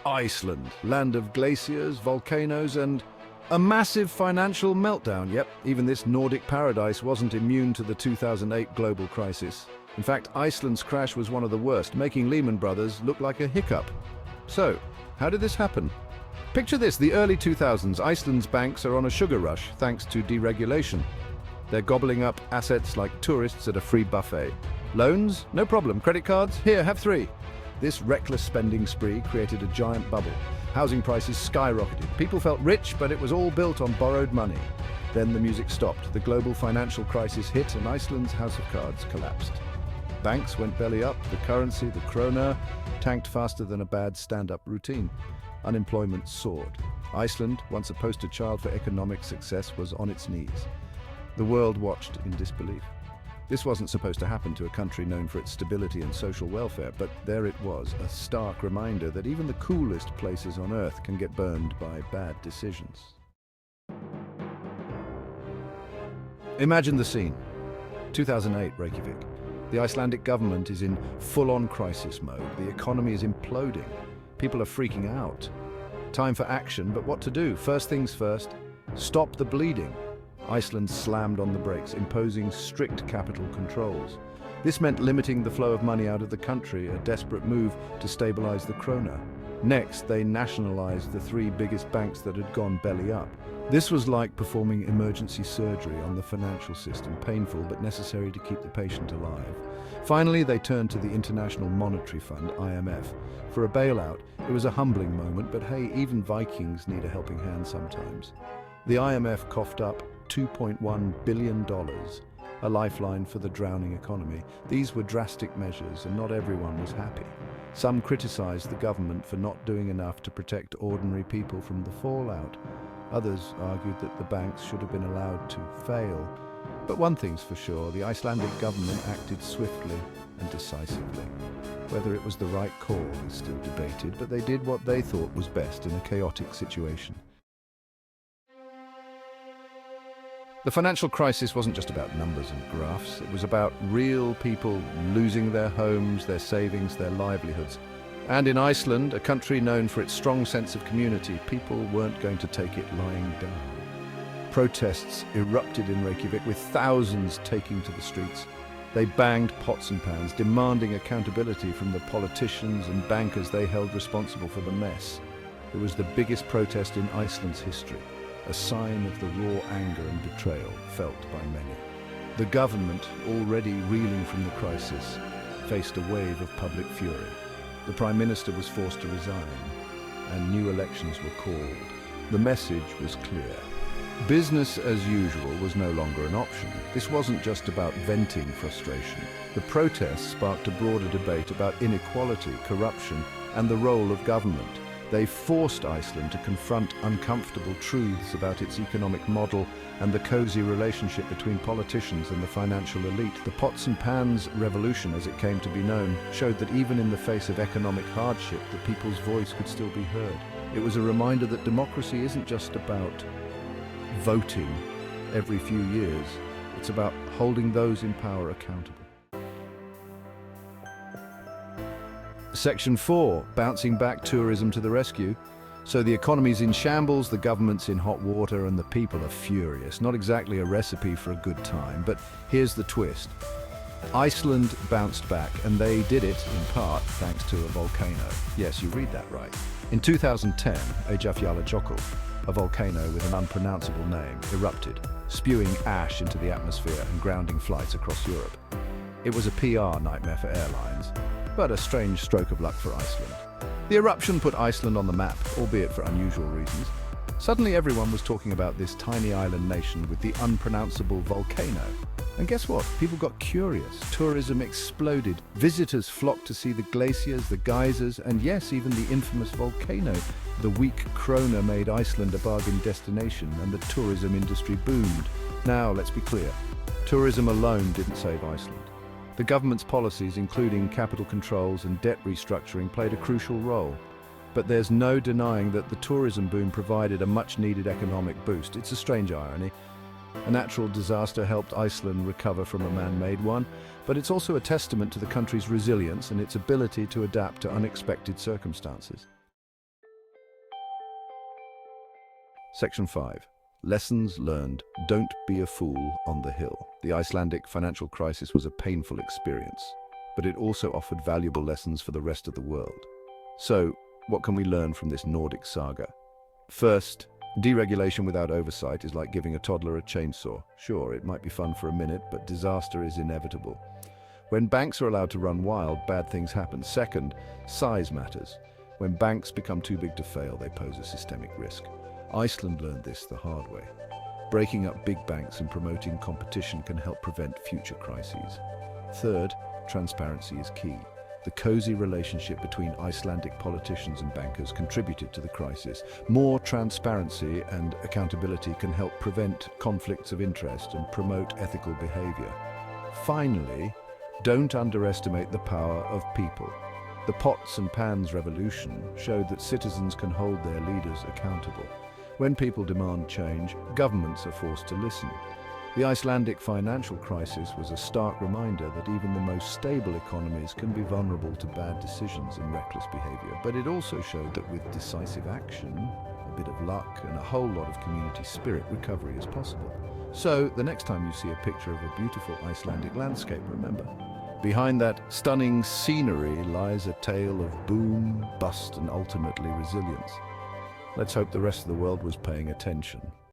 Iceland, land of glaciers, volcanoes, and a massive financial meltdown. Yep, even this Nordic paradise wasn't immune to the 2008 global crisis. In fact, Iceland's crash was one of the worst, making Lehman Brothers look like a hiccup. So, how did this happen? Picture this, the early 2000s, Iceland's banks are on a sugar rush thanks to deregulation. They're gobbling up assets like tourists at a free buffet. Loans? No problem. Credit cards? Here, have 3. This reckless spending spree created a giant bubble. Housing prices skyrocketed. People felt rich, but it was all built on borrowed money. Then the music stopped. The global financial crisis hit and Iceland's house of cards collapsed. Banks went belly up. The currency, the krona, tanked faster than a bad stand-up routine. Unemployment soared. Iceland, once a poster child for economic success, was on its knees. The world watched in disbelief. This wasn't supposed to happen to a country known for its stability and social welfare, but there it was, a stark reminder that even the coolest places on Earth can get burned by bad decisions. Imagine the scene. 2008, Reykjavik. The Icelandic government is in full-on crisis mode. The economy is imploding. People are freaking out. Time for action, but what to do? First things first, stop the bleeding. Iceland slammed on the brakes, imposing strict capital controls. This meant limiting the flow of money out of the country, a desperate move to stabilize the krona. Next, they nationalized the 3 biggest banks that had gone belly up. This was like performing emergency surgery on the financial system, painful but necessary to keep the patient alive. Finally, they turned to the International Monetary Fund, IMF, for a bailout. It was a humbling moment, but hey, even Vikings need a helping hand sometimes. The IMF coughed up $2.1 billion, a lifeline for the drowning economy. These were drastic measures, and not everyone was happy. Some criticized the government for not doing enough to protect ordinary people from the fallout. Others argued that the banks should have been allowed to fail. But one thing's for sure, the Icelandic government acted swiftly and decisively. Whether it was the right call is still debated, but they did what they thought was best in a chaotic situation. The financial crisis wasn't just about numbers and graphs. It was about real people losing their homes, their savings, their livelihoods. And in Iceland, a country known for its strong sense of community, people weren't going to take it lying down. Protests erupted in Reykjavik, with thousands taking to the streets. They banged pots and pans, demanding accountability from the politicians and bankers they held responsible for the mess. It was the biggest protest in Iceland's history, a sign of the raw anger and betrayal felt by many. The government, already reeling from the crisis, faced a wave of public fury. The Prime Minister was forced to resign, and new elections were called. The message was clear. Business as usual was no longer an option. This wasn't just about venting frustration. The protests sparked a broader debate about inequality, corruption, and the role of government. They forced Iceland to confront uncomfortable truths about its economic model and the cozy relationship between politicians and the financial elite. The pots and pans revolution, as it came to be known, showed that even in the face of economic hardship, the people's voice could still be heard. It was a reminder that democracy isn't just about voting every few years. It's about holding those in power accountable. Section 4, bouncing back tourism to the rescue. So the economy's in shambles, the government's in hot water, and the people are furious. Not exactly a recipe for a good time, but here's the twist. Iceland bounced back, and they did it in part thanks to a volcano. Yes, you read that right. In 2010, Eyjafjallajökull, a volcano with an unpronounceable name, erupted, spewing ash into the atmosphere and grounding flights across Europe. It was a PR nightmare for airlines, but a strange stroke of luck for Iceland. The eruption put Iceland on the map, albeit for unusual reasons. Suddenly everyone was talking about this tiny island nation with the unpronounceable volcano. And guess what? People got curious. Tourism exploded. Visitors flocked to see the glaciers, the geysers, and yes, even the infamous volcano. The weak krona made Iceland a bargain destination, and the tourism industry boomed. Now, let's be clear. Tourism alone didn't save Iceland. The government's policies, including capital controls and debt restructuring, played a crucial role. But there's no denying that the tourism boom provided a much-needed economic boost. It's a strange irony. A natural disaster helped Iceland recover from a man-made one, but it's also a testament to the country's resilience and its ability to adapt to unexpected circumstances. Section 5. Lessons learned. Don't be a fool on the hill. The Icelandic financial crisis was a painful experience, but it also offered valuable lessons for the rest of the world. So, what can we learn from this Nordic saga? First, deregulation without oversight is like giving a toddler a chainsaw. Sure, it might be fun for a minute, but disaster is inevitable. When banks are allowed to run wild, bad things happen. Second, size matters. When banks become too big to fail, they pose a systemic risk. Iceland learned this the hard way. Breaking up big banks and promoting competition can help prevent future crises. Third, transparency is key. The cozy relationship between Icelandic politicians and bankers contributed to the crisis. More transparency and accountability can help prevent conflicts of interest and promote ethical behavior. Finally, don't underestimate the power of people. The pots and pans revolution showed that citizens can hold their leaders accountable. When people demand change, governments are forced to listen. The Icelandic financial crisis was a stark reminder that even the most stable economies can be vulnerable to bad decisions and reckless behavior. But it also showed that with decisive action, a bit of luck, and a whole lot of community spirit, recovery is possible. So, the next time you see a picture of a beautiful Icelandic landscape, remember, behind that stunning scenery lies a tale of boom, bust, and ultimately resilience. Let's hope the rest of the world was paying attention.